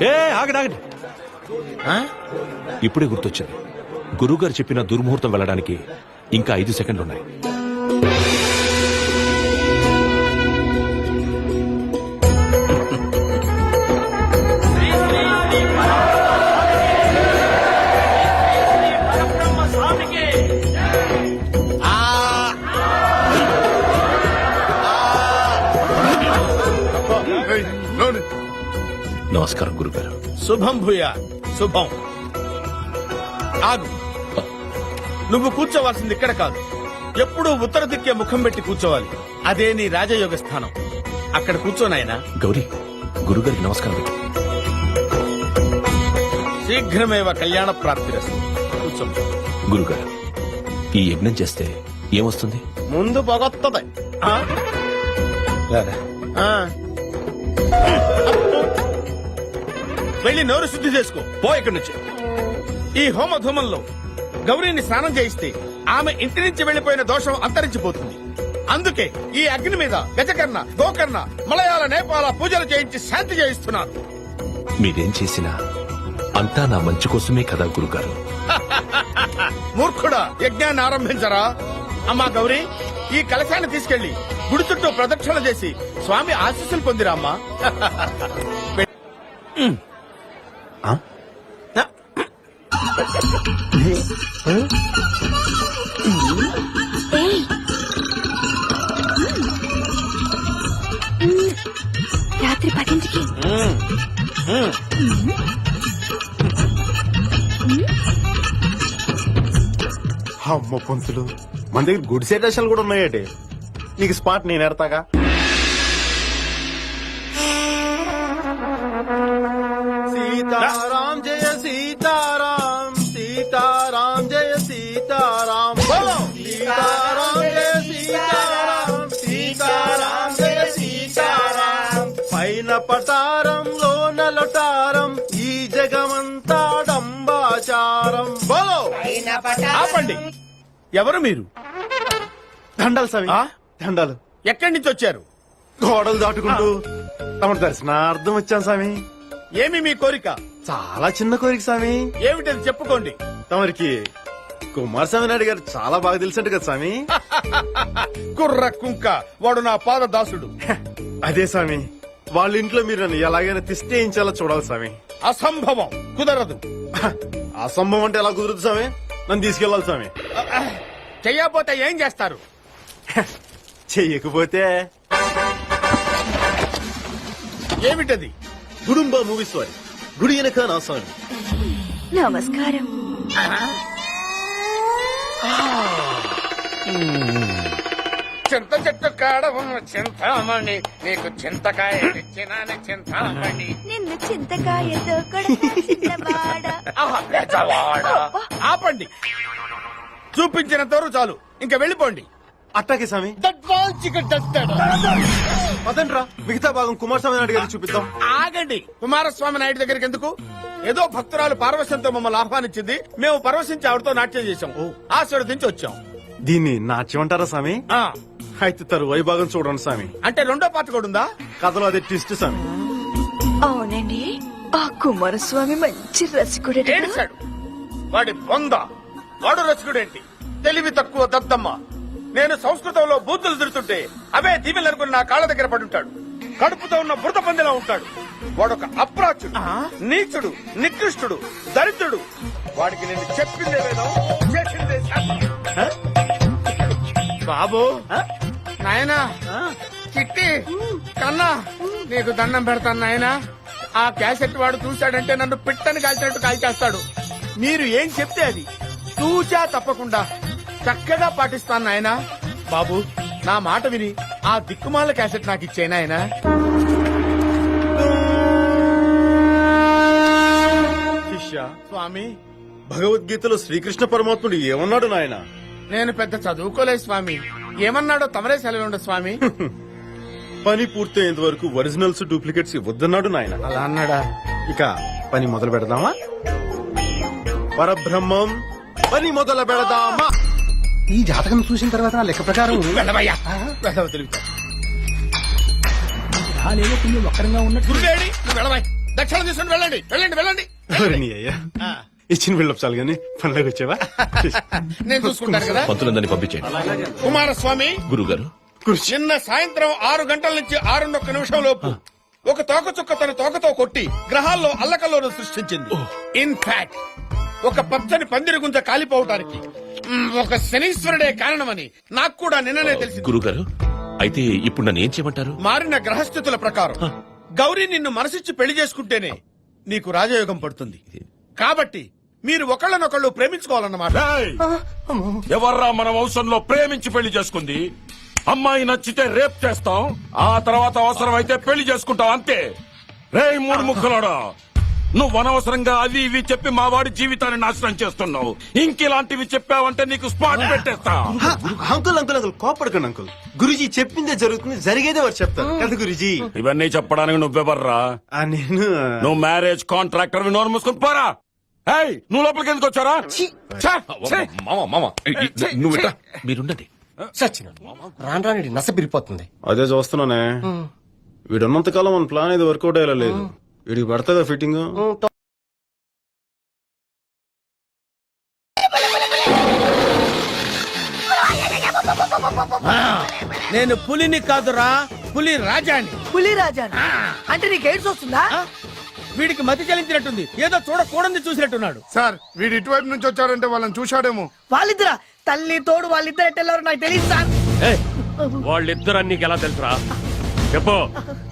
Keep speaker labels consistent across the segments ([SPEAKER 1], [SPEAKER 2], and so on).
[SPEAKER 1] ఏ ఆగండి ఆగండి. ఇప్పుడే గుర్తొచ్చింది. గురువుగారు చెప్పిన దుర్ముహూర్తం వెళ్ళడానికి ఇంకా 5 సెకండ్లు ఉన్నాయి. నమస్కారం గురుగారు.
[SPEAKER 2] శుభం భూయా శుభం. ఆగు, నువ్వు కూర్చోవాల్సింది ఇక్కడ కాదు, ఎప్పుడూ ఉత్తర దిక్కే ముఖం పెట్టి కూర్చోవాలి. అదే నీ రాజయోగ స్థానం. అక్కడ కూర్చోనాయనా.
[SPEAKER 1] గౌరీ, గురుగారికి నమస్కారం పెట్టు.
[SPEAKER 2] శీఘ్రమేవ కళ్యాణ ప్రాప్తిరస్తు. కూర్చో.
[SPEAKER 1] గురుగారు, ఈ యజ్ఞం చేస్తే ఏమొస్తుంది?
[SPEAKER 2] ముందు పొగొత్తది. వెళ్ళి నోరు శుద్ధి చేసుకో. పో ఇక్కడి నుంచి. ఈ హోమధూమంలో గౌరీని స్నానం చేయిస్తే ఆమె ఇంటి నుంచి వెళ్లిపోయిన దోషం అంతరించిపోతుంది. అందుకే ఈ అగ్ని మీద గజకర్ణ, గోకర్ణ, మలయాళ, నేపాల పూజలు చేయించి శాంతి చేయిస్తున్నాను.
[SPEAKER 1] మీరేం చేసినా అంతా నా మంచి కోసమే కదా గురుగారు.
[SPEAKER 2] మూర్ఖుడా, యజ్ఞాన్ని ఆరంభించరా. అమ్మా గౌరీ, ఈ కలశాన్ని తీసుకెళ్లి గుడి చుట్టూ ప్రదక్షిణ చేసి స్వామి ఆశీస్సులు పొందిరా అమ్మా.
[SPEAKER 3] రాత్రి 10ంటికి.
[SPEAKER 4] అమ్మ పంతులు, మన దగ్గర గుడ్ సెటేషన్లు కూడా ఉన్నాయటి. నీకు స్పాట్ నేను ఎడతాగా. సీతారాం జయ సీతారాం, సీతారాం జయ సీతారాం, సీతారాం జయ సీతారాం, సీతారాం జయ సీతారాం. పైన పటారంలో నలటారం, ఈ జగమంతా డంబాచారం. బోలో.
[SPEAKER 2] ఆపండి. ఎవరు మీరు?
[SPEAKER 4] దండాలు స్వామి, దండాలు.
[SPEAKER 2] ఎక్కడి నుంచి వచ్చారు?
[SPEAKER 4] గోడలు దాటుకుంటూ తమ దర్శనార్థం వచ్చాను స్వామి.
[SPEAKER 2] ఏమి మీ కోరిక?
[SPEAKER 4] చాలా చిన్న కోరిక స్వామి.
[SPEAKER 2] ఏమిటది చెప్పుకోండి.
[SPEAKER 4] తమరికి కుమారస్వామి నాయుడు గారు చాలా బాగా తెలుసంట కదా స్వామి.
[SPEAKER 2] కుర్ర కుంక, వాడు నా పాద దాసుడు.
[SPEAKER 4] అదే స్వామి, వాళ్ళ ఇంట్లో మీరు నన్ను ఎలాగైనా తిష్టేయించాలో చూడాలి స్వామి.
[SPEAKER 2] అసంభవం, కుదరదు.
[SPEAKER 4] అసంభవం అంటే ఎలా కుదురుతుంది స్వామి? నన్ను తీసుకెళ్లాలి స్వామి.
[SPEAKER 2] చెయ్యకపోతే ఏం చేస్తారు?
[SPEAKER 4] చెయ్యకపోతే
[SPEAKER 2] ఏమిటది?
[SPEAKER 4] గుడుంబ మూవీస్ వారి గుడి వెనక నా స్వామి.
[SPEAKER 3] నమస్కారం.
[SPEAKER 2] చింత చెట్టు కాడ ఉన్న చింతామణి, నీకు చింతకాయ తెచ్చినాను చింతామణి.
[SPEAKER 3] నిన్ను చింతకాయతో
[SPEAKER 2] ఆపండి. చూపించినంత వరకు చాలు, ఇంకా వెళ్ళిపోండి.
[SPEAKER 4] అట్టాకే స్వామి. అదంట్రా, మిగతా భాగం కుమారస్వామి నాయుడు గారికి చూపిద్దాం.
[SPEAKER 2] ఆగండి. కుమారస్వామి నాయుడు దగ్గరికి ఎందుకు? ఏదో భక్తురాలు పార్వశంతో మమ్మల్ని ఆహ్వానించింది, మేము పరవశించి ఆవిడతో నాట్యం చేశాం, ఆశీర్వదించి వచ్చాం.
[SPEAKER 4] దీన్ని నాట్యం అంటారా స్వామి?
[SPEAKER 2] ఆ,
[SPEAKER 4] అయితే తరువాయి భాగం చూడండి స్వామి.
[SPEAKER 2] అంటే రెండో పాట కూడా ఉందా?
[SPEAKER 4] కథలో అదే ట్విస్ట్ స్వామి.
[SPEAKER 3] అవునండి, ఆ కుమారస్వామి మంచి రసికుడే.
[SPEAKER 2] ఏడిశాడు వాడి బొంద. వాడు రసికుడేంటి? తెలివి తక్కువ దద్దమ్మ. నేను సంస్కృతంలో బూతులు తిడుతుంటే అవే దీవెలు అనుకుని నా కాళ్ళ దగ్గర పడుంటాడు. కడుపుతో ఉన్న బురద పందిలా ఉంటాడు. వాడొక అప్రాచుడు, నీచుడు, నికృష్టుడు, దరిద్రుడు. వాడికి నేను చెప్పిందే వేదం, చేసిందే శాస్త్రం. బాబు, నాయనా, చిట్టి, కన్నా, నీకు దండం పెడతాను నాయనా. ఆ క్యాసెట్ వాడు చూశాడంటే నన్ను పిట్టని కాల్చినట్టు కాల్చేస్తాడు. మీరు ఏం చెప్తే అది తూచా తప్పకుండా చక్కగా పాటిస్తాను నాయనా. బాబు, నా మాట విని ఆ దిక్కుమాల క్యాసెట్ నాకు ఇచ్చే నాయనా.
[SPEAKER 4] శిష్య,
[SPEAKER 2] స్వామి,
[SPEAKER 4] భగవద్గీతలో శ్రీకృష్ణ పరమాత్ముడు ఏమన్నాడు నాయన?
[SPEAKER 2] నేను పెద్ద చదువుకోలేదు స్వామి. ఏమన్నాడో తమరే సెలవుండ స్వామి.
[SPEAKER 4] పని పూర్తయ్యేంత వరకు ఒరిజినల్స్ డూప్లికేట్స్ ఇవ్వద్దన్నాడు నాయన.
[SPEAKER 2] అలా అన్నాడా?
[SPEAKER 4] ఇక పని మొదలు పెడదామా? పరబ్రహ్మం, పని మొదలు పెడదామా?
[SPEAKER 5] ఈ జాతకం చూసిన తర్వాత నా లెక్క ప్రకారం
[SPEAKER 2] వెళ్ళవయ్యా, వెళ్ళవ తెలుగుతా.
[SPEAKER 5] కొంచెం వక్రంగా ఉన్నట్టు.
[SPEAKER 2] గురువేడి, నువ్వు వెళ్ళవయ్య. దక్షిణ తీసుకుని వెళ్ళండి వెళ్ళండి వెళ్ళండి
[SPEAKER 4] ఎవరు నీ అయ్యా ఇచ్చిన బిల్డప్ చాలు కానీ పనిలోకి వచ్చావా
[SPEAKER 2] నేను చూసుకుంటాను కదా.
[SPEAKER 1] పంతులందరినీ పంపించండి.
[SPEAKER 2] కుమారస్వామి
[SPEAKER 1] గురుగారు,
[SPEAKER 2] నిన్న సాయంత్రం 6 గంటల నుంచి 6:01 లోపు ఒక తోకచుక్క తన తోకతో కొట్టి గ్రహాల్లో అల్లకల్లోను సృష్టించింది. ఇన్ఫాక్ట్ ఒక పచ్చని పందిరి గుంజ కాలిపోవటానికి ఒక శనీశ్వరుడే కారణమని నాకు కూడా నిన్ననే తెలిసింది.
[SPEAKER 1] గురుగారు, అయితే ఇప్పుడు నన్ను ఏం చేయమంటారు?
[SPEAKER 2] మారిన గ్రహస్థితుల ప్రకారం గౌరీ నిన్ను మనసిచ్చి పెళ్లి చేసుకుంటేనే నీకు రాజయోగం పడుతుంది. కాబట్టి మీరు ఒకళ్ళనొకళ్ళు ప్రేమించుకోవాలన్నమాట.
[SPEAKER 6] ఎవర్రా మన వంశంలో ప్రేమించి పెళ్లి చేసుకుంది? అమ్మాయి నచ్చితే రేప్ చేస్తాం, ఆ తర్వాత అవసరం అయితే పెళ్లి చేసుకుంటాం, అంతే. రేయ్ మూడు ముక్కలోడా, నువ్వు అనవసరంగా అవి ఇవి చెప్పి మా వాడి జీవితాన్ని నాశనం చేస్తున్నావు. ఇంకిలాంటివి చెప్పావంటే నీకు స్పాట్ పెట్టేస్తా.
[SPEAKER 4] అంకుల్ అంకుల్ అంకుల్ కోపడకండి అంకుల్. గురుజీ చెప్పిందే జరుగుతుంది, జరిగేదే వారు చెప్తారు కదా గురుజీ.
[SPEAKER 6] ఇవన్నీ చెప్పడానికి నువ్వెవర్రా?
[SPEAKER 4] నేను
[SPEAKER 6] నువ్వు మ్యారేజ్ కాంట్రాక్టర్ నోరు మూసుకుని పోరా. ఏయ్, నువ్వు లోపలికి ఎందుకు వచ్చారా?
[SPEAKER 1] మామ నువ్వు ఇట్రా. మీరుండండి.
[SPEAKER 5] రాను రాని నస పిరిపోతుంది.
[SPEAKER 4] అదే చూస్తున్నానే, వీడున్నంత కాలం మన ప్లాన్ ఇది వర్కౌట్ అయ్యేలా లేదు. వీడికి పడుతుందా ఫిట్టింగ్?
[SPEAKER 2] నేను పులిని కాదురా, పులి రాజాని.
[SPEAKER 3] పులి రాజా అంటే నీకు ఎయిడ్స్ వస్తుందా?
[SPEAKER 2] వీడికి మతి చెల్లించినట్టుంది, ఏదో చూడకూడదు చూసినట్టున్నాడు.
[SPEAKER 7] సార్ వీడు ఇటువైపు నుంచి వచ్చాడంటే వాళ్ళని చూశాడేమో.
[SPEAKER 3] వాళ్ళిద్దరా? తల్లి తోడు వాళ్ళిద్దరు ఎట్టెళ్ళారు నాకు తెలియదు సార్.
[SPEAKER 8] వాళ్ళిద్దరు నీకు ఎలా తెలుసురా? చెప్పు,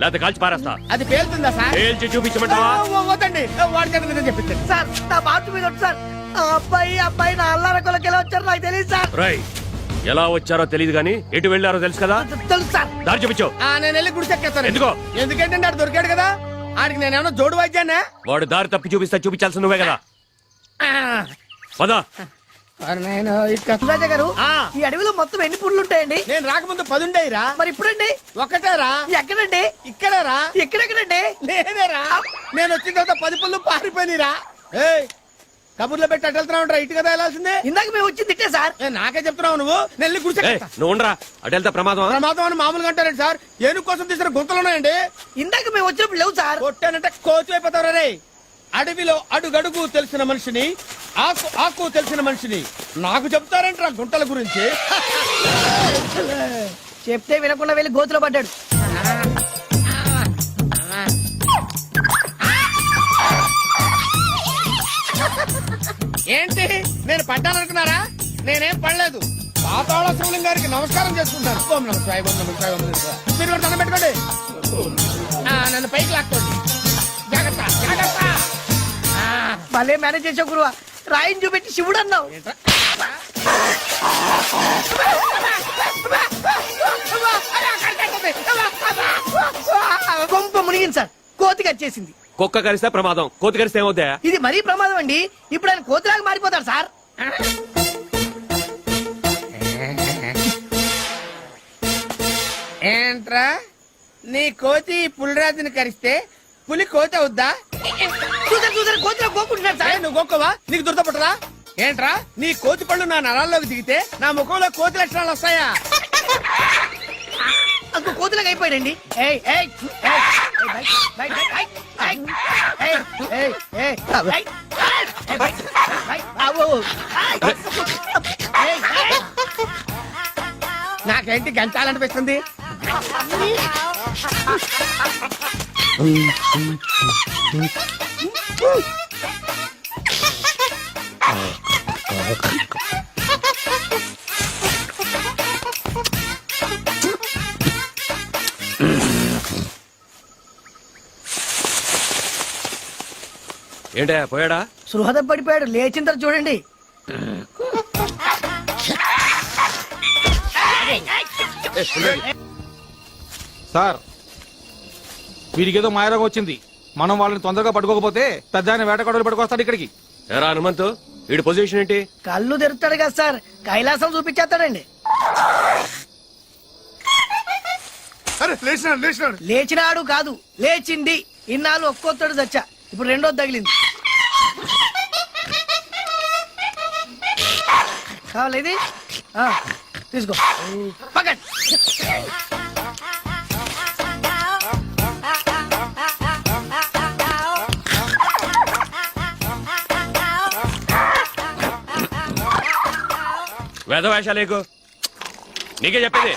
[SPEAKER 8] లేకపోతే కాల్చి పారేస్తా.
[SPEAKER 2] అది పేలుతుందా సార్?
[SPEAKER 8] పేల్చి చూపించమంటావా?
[SPEAKER 2] వద్దండి, వాడి చేత నిజం చెప్పించండి.
[SPEAKER 3] సార్ నా బాతు మీద సార్, ఆ అబ్బాయి నా అల్లారకొలకి ఎలా వచ్చారు నాకు తెలియదు సార్.
[SPEAKER 8] రై, ఎలా వచ్చారో తెలియదు గాని ఎటు వెళ్ళారో తెలుసు కదా?
[SPEAKER 3] తెలుసు సార్.
[SPEAKER 8] దారి చూపించు.
[SPEAKER 2] నేను వెళ్ళి గుడిసెక్కేస్తాను.
[SPEAKER 8] ఎందుకో?
[SPEAKER 2] ఎందుకంటే ఆడు దొరికాడు కదా, ఆడికి నేనేమన్నా జోడు వాయిద్యానా?
[SPEAKER 8] వాడు దారి తప్పి చూపిస్తా, చూపించాల్సి నువ్వే కదా. పదా.
[SPEAKER 3] నేను రాజా గారు, ఈ అడవిలో మొత్తం ఎన్ని పుళ్ళు ఉంటాయండి?
[SPEAKER 2] నేను రాకముందు 10 ఉండేరా.
[SPEAKER 3] మరి ఇప్పుడండి?
[SPEAKER 2] ఒకటేరా.
[SPEAKER 3] ఎక్కడండి?
[SPEAKER 2] ఇక్కడేరా.
[SPEAKER 3] ఎక్కడెక్కడండి?
[SPEAKER 2] లేదేరా, నేను వచ్చిన తర్వాత 10 పుళ్ళు పారిపోయినరా. కబుర్లో పెట్టి అటు వెళ్తున్నా ఉంటా, ఇటు కదా వెళ్ళాల్సిందే.
[SPEAKER 3] ఇందాక మేము వచ్చింది తిట్టే సార్.
[SPEAKER 2] నాకే చెప్తున్నావు నువ్వు. నెల్లి గుడిసెక్కేస్తా.
[SPEAKER 8] నువ్వు ఉండరా, అటు వెళ్తా ప్రమాదం.
[SPEAKER 2] ప్రమాదం అని మామూలుగా అంటారండి సార్. ఏనుగు కోసం తీసిన గుంతలు ఉన్నాయండి.
[SPEAKER 3] ఇందాక మేము వచ్చినప్పుడు లేవు సార్.
[SPEAKER 2] కొట్టానంటే కోచు అయిపోతావు రే. అడవిలో అడుగడుగు తెలిసిన మనిషిని, ఆకు ఆకు తెలిసిన మనిషిని నాకు చెప్తారంటారా గుంటల గురించి?
[SPEAKER 3] చెప్తే వినకుండా వెళ్ళి గోతులో పడ్డాడు.
[SPEAKER 2] ఏంటి నేను పడ్డాననుకున్నారా? నేనేం పడలేదు. పాతాళ శివలింగం గారికి నమస్కారం చేసుకుంటాను. ఓం నమః శివాయ, ఓం నమః శివాయ, ఓం నమః శివాయ. మీరు కూడా దండం పెట్టుకోండి. నన్ను పైకి లాక్కోండి. జాగ్రత్త జాగ్రత్త.
[SPEAKER 3] భలే మేనేజ్ చేసావు గురువా. రాయిని చూపెట్టి శివుడు అన్నావు. కొంప మునిగింది సార్, కోతి కచ్చేసింది.
[SPEAKER 8] కుక్క కరిస్తే ప్రమాదం, కోతి కరిస్తే ఏమవుతా?
[SPEAKER 3] ఇది మరీ ప్రమాదం అండి. ఇప్పుడు ఆయన కోతిలాగా మారిపోతాడు సార్.
[SPEAKER 2] ఏంట్రా, నీ కోతి పులిరాజుని కరిస్తే పులి కోతి అవుద్దా?
[SPEAKER 3] చూసారు కోతిలో కోకుంటున్నాడు సార్.
[SPEAKER 2] నువ్వు గోక్కవా? నీకు దురదపట్టదా? ఏంట్రా, నీ కోతి పళ్ళు నా నరాల్లోకి దిగితే నా ముఖంలో కోతి లక్షణాలు వస్తాయా?
[SPEAKER 3] అంకో కోతిలాగా అయిపోయాడండి.
[SPEAKER 2] నాకేంటి గంటాలనిపిస్తుంది.
[SPEAKER 8] ఏంటా పోయాడా?
[SPEAKER 3] సృహద పడిపోయాడు, లేచిన తర్వాత చూడండి.
[SPEAKER 9] సార్, వీడికేదో మాయరోగం వచ్చింది. మనం వాళ్ళని తొందరగా పట్టుకోకపోతే పెద్ద ఆయన వేటగాడులు పట్టుకొస్తాడు ఇక్కడికి.
[SPEAKER 8] ఎరా హనుమంతు, వీడి పొజిషన్ ఏంటి?
[SPEAKER 3] కళ్ళు తెరుస్తాడు కదా సార్, కైలాసం చూపించేస్తాడండి.
[SPEAKER 7] అరే లేచినాడు లేచినాడు.
[SPEAKER 3] లేచినాడు కాదు, లేచింది. ఇన్నాళ్ళు ఒక్కొత్తడు చచ్చా, ఇప్పుడు రెండోది తగిలింది. కావాలి ఇది? తీసుకో పక్కన.
[SPEAKER 8] వేదవేషాలేకు నీకే చెప్పేది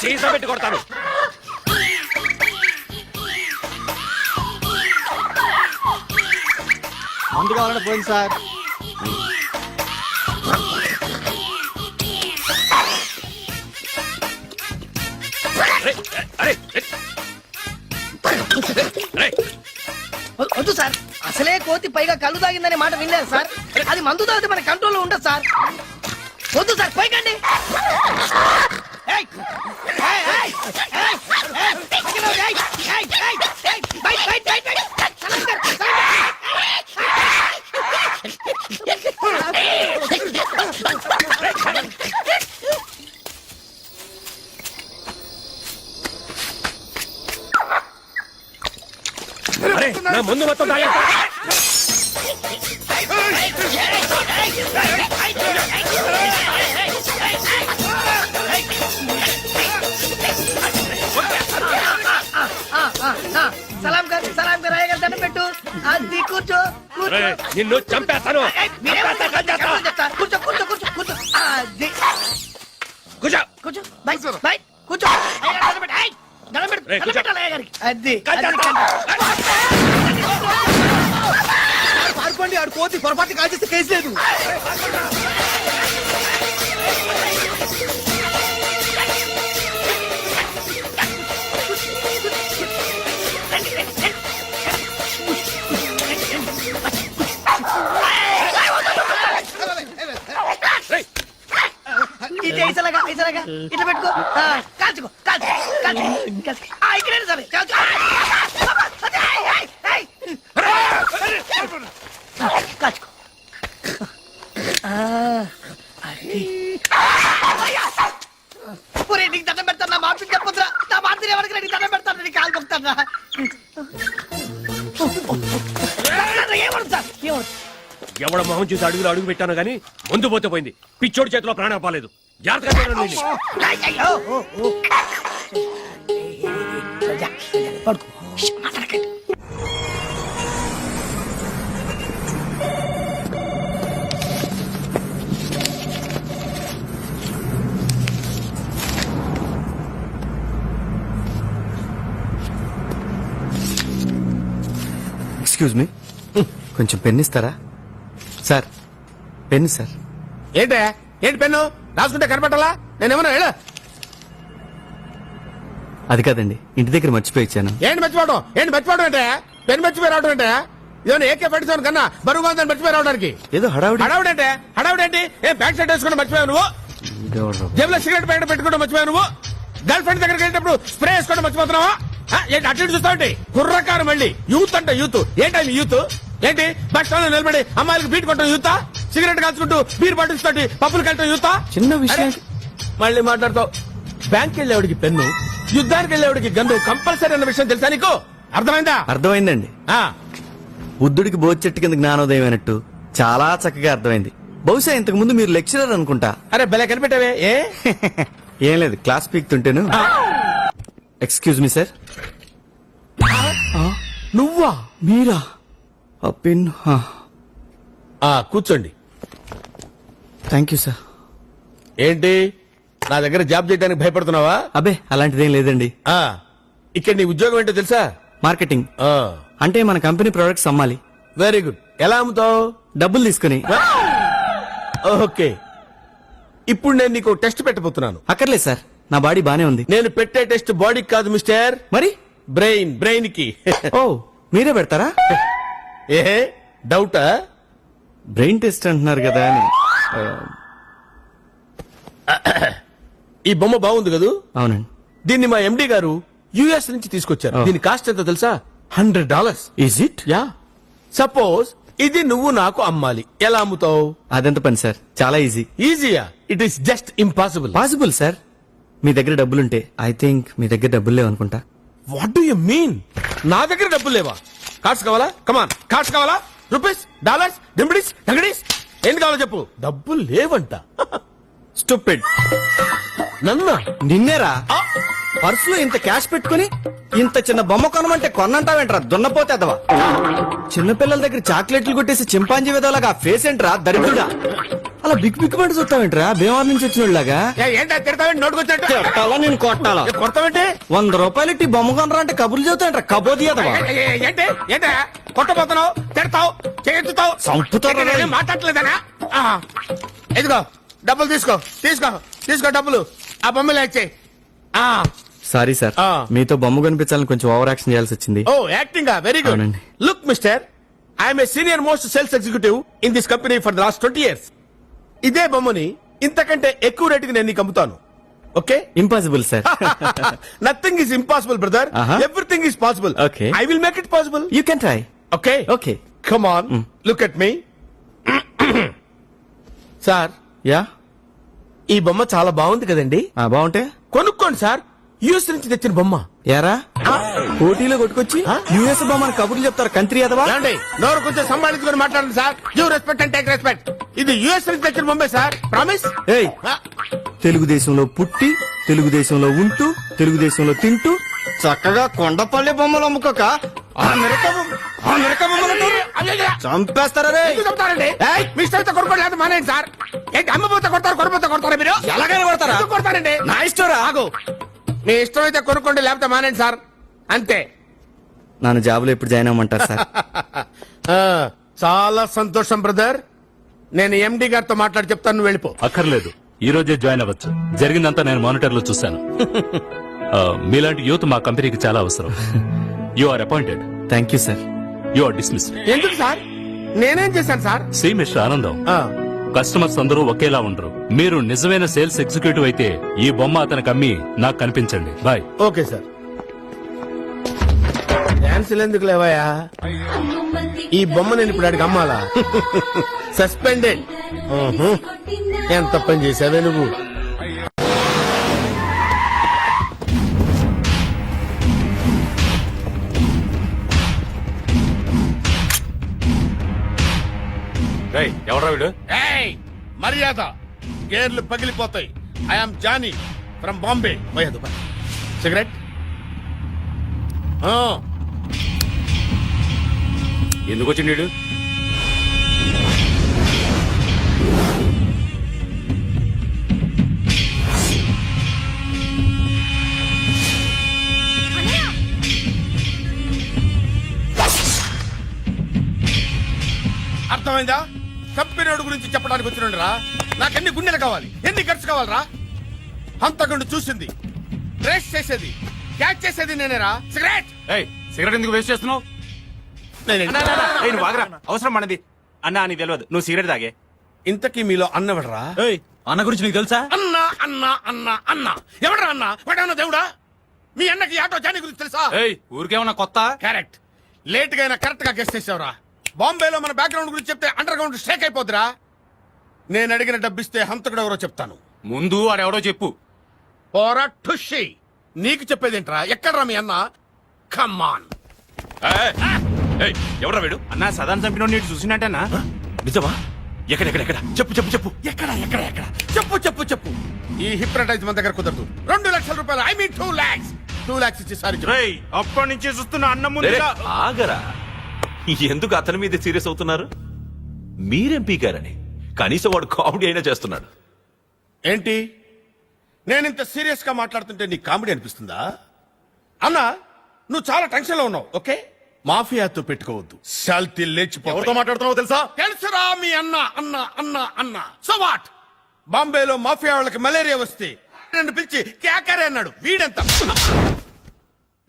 [SPEAKER 8] సీసా పెట్టి కొడతాను.
[SPEAKER 5] మందు కావాలంటే పోయింది సార్.
[SPEAKER 8] అరే, అరే, అరే.
[SPEAKER 3] వద్దు సార్, అసలే కోతి పైగా కళ్ళు తాగిందనే మాట వినలేదు సార్. అది మందు తాగితే మన కంట్రోల్లో ఉండదు సార్. వద్దు సార్, పైకండి. ఏయ్! ఏయ్, ఏయ్, ఏయ్, ఏయ్, పైకి రావు, ఏయ్, ఏయ్, ఏయ్, ఏయ్, బయట, బయట, బయట, బయట. సలాం కర్, సలాం
[SPEAKER 8] అరే నా ముందు మొత్తం తాగేస్తా.
[SPEAKER 3] సలాం కర్ అయ్యగారు దండం పెట్టు. అది కూర్చో, కూర్చో.
[SPEAKER 8] అరే, నిన్ను చంపేస్తాను.
[SPEAKER 3] ఏయ్, మీరేమన్నా చెప్తా. కూర్చో, కూర్చో, కూర్చో, కూర్చో. అది
[SPEAKER 8] కూర్చో.
[SPEAKER 3] కూర్చో, బై, బై, కూర్చో. అయ్యగారు దండం పెట్టు. ఏయ్, దండం పెట్టు,
[SPEAKER 8] రేయ్,
[SPEAKER 3] దండం
[SPEAKER 8] కూర్చో.
[SPEAKER 3] పెట్టాలి అయ్యగారికి. అది
[SPEAKER 5] పారిపోండి, ఆడు కోతి పొరపాటు కాల్చేస్తే కేసు లేదు.
[SPEAKER 3] ఇది ఐసలాగా, ఐసలాగా ఇట్లా పెట్టుకో. కాల్చుకో, కాల్చుకో, కాల్చుకో, కాల్చుకో. ఇక్కడ సరే, కాల్చుకో. ఏయ్, ఏయ్, ఏయ్. కాల్చుకో. ఒరేయ్, నీకు దండం పెడతాను, నా మాట చెప్పొద్దురా. నా మాట ఎవరికి నీకు దండం పెడతాను, నీకు కాలు కొడతాను. ఏమడు సార్, ఏమడు?
[SPEAKER 8] ఎవడ మొహం చూసి అడుగులు అడుగు పెట్టాను గానీ ముందు పోతే పోయింది. పిచ్చోడి చేతిలో ప్రాణం పాలేదు. జాగ్రత్తగా చూడండి దీన్ని.
[SPEAKER 3] అయ్యో, పడుకో, మాట్లాడకండి.
[SPEAKER 10] ఎక్స్క్యూజ్ మీ, కొంచెం పెన్ ఇస్తారా సార్? Pen sir.
[SPEAKER 2] ఏంటే ఏంటి పెన్ను రాసుకుంటే కనపట్టాలా? నేనేమన్నా ಹೇಳ
[SPEAKER 10] అది కాదండి, ఇంటి దగ్గర మర్చిపోయి ఇచ్చాను.
[SPEAKER 2] ఏంటి మర్చిపోవడం? ఏంటి మర్చిపోవడం అంటే పెన్ మర్చిపోయి రావడం అంటే ఇదేమన్నా ఏకే పెట్టించాను కన్నా బరువుగా ఉందని మర్చిపోయి రావడానికి.
[SPEAKER 10] ఏదో హడావుడి.
[SPEAKER 2] హడావుడంటే హడావుడేంటి? ఏం ప్యాంట్ షర్ట్ వేసుకుంటే మర్చిపోయావు నువ్వు? జేబులో సిగరెట్ ప్యాకెట్ పెట్టుకుంటే మర్చిపోయావు నువ్వు? గర్ల్ ఫ్రెండ్ దగ్గరికి వెళ్ళేటప్పుడు స్ప్రే వేసుకోవడం మర్చిపోతున్నావా? ఏంటి అటు ఇటు చూస్తావు? కుర్రకారు మళ్ళీ యూత్ అంటే యూత్. ఏంటి యూత్? ఏంటి బస్ స్టాండ్ లో నిలబడి అమ్మాయిలకు బీట్ కొట్టడం యూతా? సిగరెట్ కాల్చుకుంటూ బీర్ బాటిల్స్ తోటి పప్పులు కట్టడం యూతా?
[SPEAKER 10] చిన్న విషయం.
[SPEAKER 2] మళ్ళీ మాట్లాడతావు. బ్యాంక్ వెళ్ళేవాడికి పెన్ను, యుద్ధానికి వెళ్ళేవాడికి గన్ను కంపల్సరీ అన్న విషయం తెలుసా నీకు? అర్థమైందా?
[SPEAKER 10] అర్థమైందండి.
[SPEAKER 2] ఆ,
[SPEAKER 10] బుద్ధుడికి బోధి చెట్టు కింద జ్ఞానోదయం అయినట్టు చాలా చక్కగా అర్థమైంది. బహుశా ఇంతకు ముందు మీరు లెక్చరర్ అనుకుంటా.
[SPEAKER 2] అరే భలే కనిపెట్టావే. ఏ
[SPEAKER 10] ఏం లేదు, క్లాస్ పీక్తుంటేను. Excuse me sir.
[SPEAKER 2] నువ్వా?
[SPEAKER 10] మీరా? ఆ పెన్.
[SPEAKER 2] కూర్చోండి.
[SPEAKER 10] Thank you sir.
[SPEAKER 2] ఏంటి నా దగ్గర జాబ్ చేయడానికి భయపడుతున్నావా?
[SPEAKER 10] అబే అలాంటిదేం లేదండి.
[SPEAKER 2] ఇక్కడ నీ ఉద్యోగం ఏంటో తెలుసా?
[SPEAKER 10] మార్కెటింగ్. అంటే మన కంపెనీ ప్రొడక్ట్స్ అమ్మాలి.
[SPEAKER 2] Very good. ఎలా అమ్ముతావు?
[SPEAKER 10] డబ్బులు తీసుకుని.
[SPEAKER 2] ఓకే, ఇప్పుడు నేను నీకు టెస్ట్ పెట్టబోతున్నాను.
[SPEAKER 10] అక్కర్లేదు సార్, నా బాడీ బానే ఉంది.
[SPEAKER 2] నేను పెట్టే టెస్ట్ బాడీకి కాదు మిస్టర్,
[SPEAKER 10] మరి
[SPEAKER 2] బ్రెయిన్ కి.
[SPEAKER 10] ఓ, మీరే పెడతారా?
[SPEAKER 2] ఏ డౌటా?
[SPEAKER 10] బ్రెయిన్ టెస్ట్ అంటున్నారు కదా అని.
[SPEAKER 2] ఈ బొమ్మ బాగుంది కదూ?
[SPEAKER 10] అవునండి.
[SPEAKER 2] దీన్ని మా ఎండి గారు యుఎస్ నుంచి తీసుకొచ్చారు. దీని కాస్ట్ ఎంత తెలుసా? $100.
[SPEAKER 10] Is it?
[SPEAKER 2] యా. సపోజ్ ఇది నువ్వు నాకు అమ్మాలి, ఎలా అమ్ముతావు?
[SPEAKER 10] అదెంత పని సార్, చాలా ఈజీ.
[SPEAKER 2] ఈజీయా? It is just impossible.
[SPEAKER 10] Possible sir. మీ దగ్గర డబ్బులుంటే. ఐ థింక్ మీ దగ్గర డబ్బులు లేవనుకుంటా.
[SPEAKER 2] What do you mean? నా దగ్గర డబ్బులు లేవా? కార్డ్స్ కావాలా? కమాన్, కార్డ్స్ కావాలా? రూపీస్, డాలర్స్, డింబిడీస్, డంగడీస్, ఏంటి కావాలో చెప్పు. డబ్బులు లేవంట.
[SPEAKER 10] స్టూపిడ్.
[SPEAKER 2] నన్నా?
[SPEAKER 10] నిన్నేరా? పర్సులో ఇంత క్యాష్ పెట్టుకుని ఇంత చిన్న బొమ్మ కొనమంటే కొన్నంటావేంట్రా దున్నపోతేదవా చిన్నపిల్లల దగ్గర చాక్లెట్లు కొట్టేసి చింపాంజీ విధవలాగా ఆ ఫేస్ ఏంట్రా దరిద్రుడా అలా బిగ్ బిగ్ పడి చూస్తావేంట్రా బేమార్ నుంచి వచ్చినోళ్ళగా
[SPEAKER 2] ఏంటో తిడతావేంటి నోటుకొచ్చినట్టు
[SPEAKER 10] కొట్టాలా నేను కొట్టాలా
[SPEAKER 2] కొడతావేంటి
[SPEAKER 10] 100 రూపాయలు ఇట్టి బొమ్మ కొనరా అంటే కబుర్లు చెబుతాయంట్రా కబోది అదవా
[SPEAKER 2] ఏంటి ఏంట కొట్టబోతున్నావు తిడతావు చేతుతావు
[SPEAKER 10] చంపుతారా రే?
[SPEAKER 2] మాట్లాడలేదనా ఇదిగో డబ్బులు తీసుకో తీసుకో తీసుకో డబ్బులు ఆ బొమ్మలు ఇచ్చే
[SPEAKER 10] సారీ సార్
[SPEAKER 2] ఆ.
[SPEAKER 10] మీతో బొమ్మ కనిపించాలని కొంచెం ఓవర్ యాక్షన్ చేయాల్సి వచ్చింది
[SPEAKER 2] ఓ యాక్టింగ్ వెరీ గుడ్
[SPEAKER 10] అవునండి.
[SPEAKER 2] Look mister I'm a senior most sales executive in this company for the last 20 years ఇదే బొమ్మని ఇంతకంటే ఎక్కువ రేటుకి నేను నీకు అమ్ముతాను okay
[SPEAKER 10] impossible sir
[SPEAKER 2] nothing is impossible brother
[SPEAKER 10] Uh-huh.
[SPEAKER 2] Everything is possible
[SPEAKER 10] Okay.
[SPEAKER 2] I will make it possible
[SPEAKER 10] you can try
[SPEAKER 2] okay
[SPEAKER 10] okay
[SPEAKER 2] come on look at me sir
[SPEAKER 10] yeah
[SPEAKER 2] ఈ బొమ్మ చాలా బాగుంది కదండి
[SPEAKER 10] బాగుంటే
[SPEAKER 2] కొనుక్కోండి సార్ యూఎస్ నుంచి తెచ్చిన బొమ్మ
[SPEAKER 10] యారా పోటీలో కొట్టుకొచ్చి యుఎస్ బొమ్మని కబుర్లు చెప్తారు కంత్రి అదవా
[SPEAKER 2] ఏమండి నోరు కొంచెం సంభాళించుకొని మాట్లాడండి sir you respect and take respect ఇది యుఎస్ నుంచి తెచ్చిన బొమ్మే సార్ ప్రామిస్
[SPEAKER 10] ఏయ్ తెలుగుదేశంలో పుట్టి తెలుగుదేశంలో ఉంటూ తెలుగుదేశంలో తింటూ చక్కగా కొండపల్లి బొమ్మలు అమ్ముకోక ఆ మిరప బొమ్మలు చంపేస్తారా రే
[SPEAKER 2] చెప్తారండి మీ ఇష్టమైతే కొనుక్కోండి లేదా మానేయండి సార్ ఏంటి అమ్మపోతే కొడతారు కొనపోతే కొడతారా మీరు
[SPEAKER 10] ఎలాగైనా కొడతారా?
[SPEAKER 2] ఎందుకు కొడతారండి
[SPEAKER 10] నా ఇష్టం
[SPEAKER 2] ఆగు మీ ఇష్టమైతే కొనుక్కోండి లేకపోతే మానేయండి సార్ అంతే
[SPEAKER 10] నన్ను జాబులో ఎప్పుడు జాయిన్ అవ్వమంటారు సార్
[SPEAKER 2] ఆ, చాలా సంతోషం బ్రదర్ నేను ఎండి గారితో మాట్లాడి చెప్తాను నువ్వు వెళ్ళిపో
[SPEAKER 11] అక్కర్లేదు ఈ రోజే జాయిన్ అవ్వచ్చు జరిగిందంతా నేను మానిటర్ లో చూశాను మీలాంటి యూత్ మా కంపెనీకి చాలా అవసరం you are appointed
[SPEAKER 10] thank you sir
[SPEAKER 11] you are dismissed
[SPEAKER 2] ఎందుకు సార్ నేనేం చేశాను sir
[SPEAKER 11] see mister Anandam customers అందరూ ఒకేలా ఉండరు మీరు నిజమైన సేల్స్ ఎగ్జిక్యూటివ్ అయితే ఈ బొమ్మ అతనికి అమ్మి నాకు కనిపించండి బాయ్
[SPEAKER 2] ఓకే సార్ డాన్సులు ఎందుకు లేవయా ఈ బొమ్మ నేను ఇప్పుడు అడిగి అమ్మాలా సస్పెండెడ్ ఎంత పని చేసావే నువ్వు
[SPEAKER 8] ఎవరా వీడు
[SPEAKER 2] ఏయ్ మర్యాద గేర్లు పగిలిపోతాయి ఐఎమ్ జానీ ఫ్రమ్ బాంబే పోయేదు సిగరెట్
[SPEAKER 8] ఎందుకు వచ్చిండు వీడు?
[SPEAKER 2] అర్థమైందా కంపెనీ గురించి చెప్పడానికి వచ్చినండిరా నాకెన్ని గుండెలు కావాలి ఎన్ని ఖర్చు కావాలరా హంతకుండా చూసింది రేస్ చేసేది క్యాచ్ చేసేది నేనేరా సిగరెట్
[SPEAKER 9] ఏయ్ సిగరెట్ ఎందుకు వేస్ట్ చేస్తున్నావు నువ్వు ఆగరా అవసరం మనది అన్నా నీకు తెలియదు నువ్వు సిగరెట్ తాగే
[SPEAKER 2] ఇంతకీ మీలో అన్నవడరా
[SPEAKER 9] ఏయ్ అన్న గురించి నీకు తెలుసా
[SPEAKER 2] అన్న అన్న అన్న అన్న ఎవడరా అన్న వాడేమన్నా దేవుడా మీ అన్నకి ఆటో జానీ గురించి తెలుసా
[SPEAKER 9] ఏయ్ ఊరికేమన్నా కొత్త
[SPEAKER 2] కరెక్ట్ లేట్ గా అయినా కరెక్ట్ గా గెస్ట్ చేసావురా బాంబేలో మన బ్యాక్గ్రౌండ్ గురించి చెప్తే అండర్ గ్రౌండ్ షేక్ అయిపోద్దిరా నేను అడిగిన డబ్బిస్తే హంతకుడు ఎవరో చెప్తాను
[SPEAKER 9] ముందు వాడెవడో చెప్పు
[SPEAKER 2] పోరా ఠుషి నీకు చెప్పేదేంట్రా ఎక్కడ్రా మీ అన్న కమ్మాన్
[SPEAKER 1] ఎవరా వీడు
[SPEAKER 9] అన్నా సదాన్ చంపిన నీటి చూసినట్టేనా
[SPEAKER 1] నిజమా ఎక్కడెక్కడెక్కడ చెప్పు చెప్పు చెప్పు
[SPEAKER 2] ఎక్కడ ఎక్కడ ఎక్కడ చెప్పు చెప్పు చెప్పు ఈ హిప్నటైజ్ మన దగ్గర కుదరదు 2 లక్షల రూపాయలు ఐ మీన్ 2 lakhs 2 lakhs ఇచ్చి సారీ చెప్పు.
[SPEAKER 9] అప్పటి నుంచి చూస్తున్న అన్నం
[SPEAKER 1] రే, రే, ఆగరా ఎందుకు అతని మీద సీరియస్ అవుతున్నారు మీరేం పీకారని కనీసం వాడు కామెడీ అయినా చేస్తున్నాడు
[SPEAKER 2] ఏంటి నేను ఇంత సీరియస్ గా మాట్లాడుతుంటే నీకు కామెడీ అనిపిస్తుందా అన్నా నువ్వు చాలా టెన్షన్ లో ఉన్నావు ఓకే మాఫియాతో పెట్టుకోవద్దు శాల్తీ లేచిపోతావు
[SPEAKER 1] మాట్లాడుతున్నావు తెలుసా
[SPEAKER 2] తెలుసురా మీ అన్న అన్న అన్న అన్న సో వాట్ బాంబేలో మాఫియా వాళ్ళకి మలేరియా వస్తే నన్ను పిలిచి కేకరే అన్నాడు వీడెంత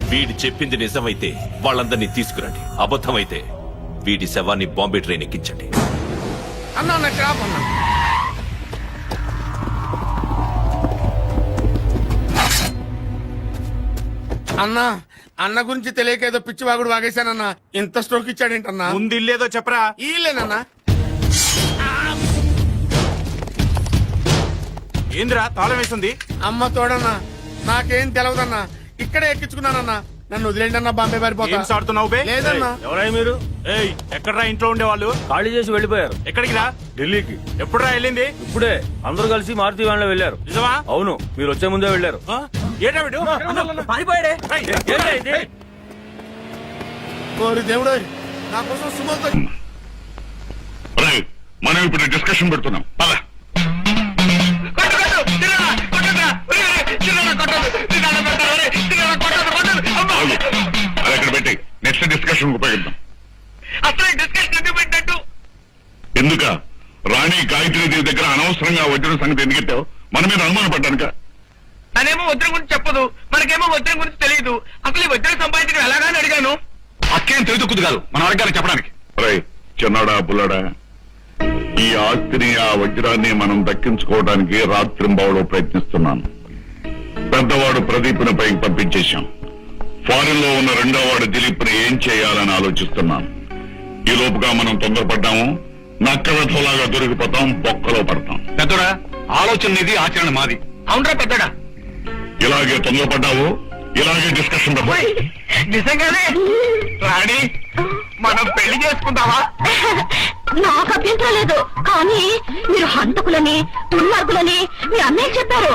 [SPEAKER 1] వీడి చెప్పింది నిజమైతే వాళ్ళందరినీ తీసుకురండి అబద్ధమైతే వీడి శవాన్ని బాంబే ట్రైన్ ఎక్కించండి
[SPEAKER 2] అన్నా నా క్రాప్ అన్నా అన్నా అన్న గురించి తెలియక ఏదో పిచ్చివాగుడు వాగేశానన్నా ఇంత స్ట్రోక్ ఇచ్చాడేంటన్నా
[SPEAKER 9] ముందు ఇల్లేదో చెప్పరా
[SPEAKER 2] ఈలేనన్నా
[SPEAKER 9] ఏందిరా తాళం వేస్తుంది
[SPEAKER 2] అమ్మ తోడన్నా నాకేం తెలవదన్నా ఇక్కడే ఎక్కించుకున్నానన్నా నన్ను వదిలేండి అన్నా బాంబే పారిపోతా
[SPEAKER 9] ఏం సాడుతున్నావు బే
[SPEAKER 2] లేదన్నా
[SPEAKER 8] ఎవరై మీరు
[SPEAKER 9] ఏయ్ ఎక్కడరా ఇంట్లో ఉండేవాళ్ళు
[SPEAKER 8] ఖాళీ చేసి వెళ్ళిపోయారు
[SPEAKER 9] ఎక్కడికి రా
[SPEAKER 8] ఢిల్లీకి
[SPEAKER 9] ఎప్పుడురా వెళ్ళింది
[SPEAKER 8] ఇప్పుడే అందరూ కలిసి మారుతి వ్యాన్ లో వెళ్ళారు
[SPEAKER 9] నిజమా
[SPEAKER 8] అవును మీరు వచ్చే ముందే వెళ్ళారు
[SPEAKER 9] ఆ?
[SPEAKER 1] ఏంటా వీడు?
[SPEAKER 8] పారిపోయాడే
[SPEAKER 7] ఓరి దేవుడే నా కోసం సుమంత్
[SPEAKER 6] మనం ఇప్పుడు డిస్కషన్ పెడుతున్నాం పద అది అక్కడ పెట్టి నెక్స్ట్ డిస్కషన్ ఉపయోగిద్దాం.
[SPEAKER 2] అసలు డిస్కషన్ ఎందుకు పెట్టినట్టు?
[SPEAKER 6] ఎందుక రాణి గాయత్రీదేవి దగ్గర అనవసరంగా వజ్రం సంగతి ఎందుకు ఎత్తావు? మన మీద అనుమాన పడ్డానుక.
[SPEAKER 2] తనేమో వజ్రం గురించి చెప్పదు, మనకేమో వజ్రం గురించి తెలియదు. అసలు ఈ వజ్రం సంపాదించడం ఎలాగాని అడిగాను.
[SPEAKER 6] అక్కేం తెలియదుక్కుదు కాదు మన వర్గాన్ని చెప్పడానికి. చిన్నాడా పుల్లాడా, ఈ ఆస్తిని ఆ వజ్రాన్ని మనం దక్కించుకోవడానికి రాత్రింబావులో ప్రయత్నిస్తున్నాను. పెద్దవాడు ప్రదీప్ని పైకి పంపించేశాం. ఫారిన్ లో ఉన్న రెండో వాడు దిలీప్ ని ఏం చేయాలని ఆలోచిస్తున్నాను. ఈ లోపుగా మనం తొందరపడ్డాము, నక్కవెథలాగా దొరికిపోతాం, బొక్కలో పడతాం.
[SPEAKER 2] పెద్దడా ఆలోచన ఇది, ఆచరణ మాది. అవునరా పెద్దడా?
[SPEAKER 6] ఇలాగే తొందరపడ్డావు, ఇలాగే డిస్కషన్
[SPEAKER 2] నిజంగానే రాణి మనం పెళ్లి చేసుకుందామా?
[SPEAKER 3] నాకు అభ్యంతరం లేదు, కానీ మీరు హంతకులని దుర్మార్గులని మీ అన్నయ్య చెప్పారు,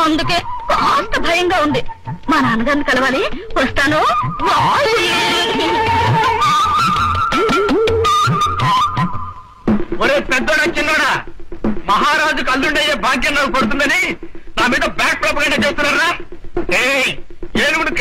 [SPEAKER 3] అందుకే కాస్త భయంగా ఉంది. మా నాన్నగారిని కలవాలి, వస్తాను.
[SPEAKER 2] ఒరే పెద్దోడా చిన్నోడా, మహారాజు కల్లుండయ్యే భాగ్యం నాకు పడుతుందని నా మీద బ్యాక్ ప్రొపగండా చేస్తున్నారా? ఏనుగుడు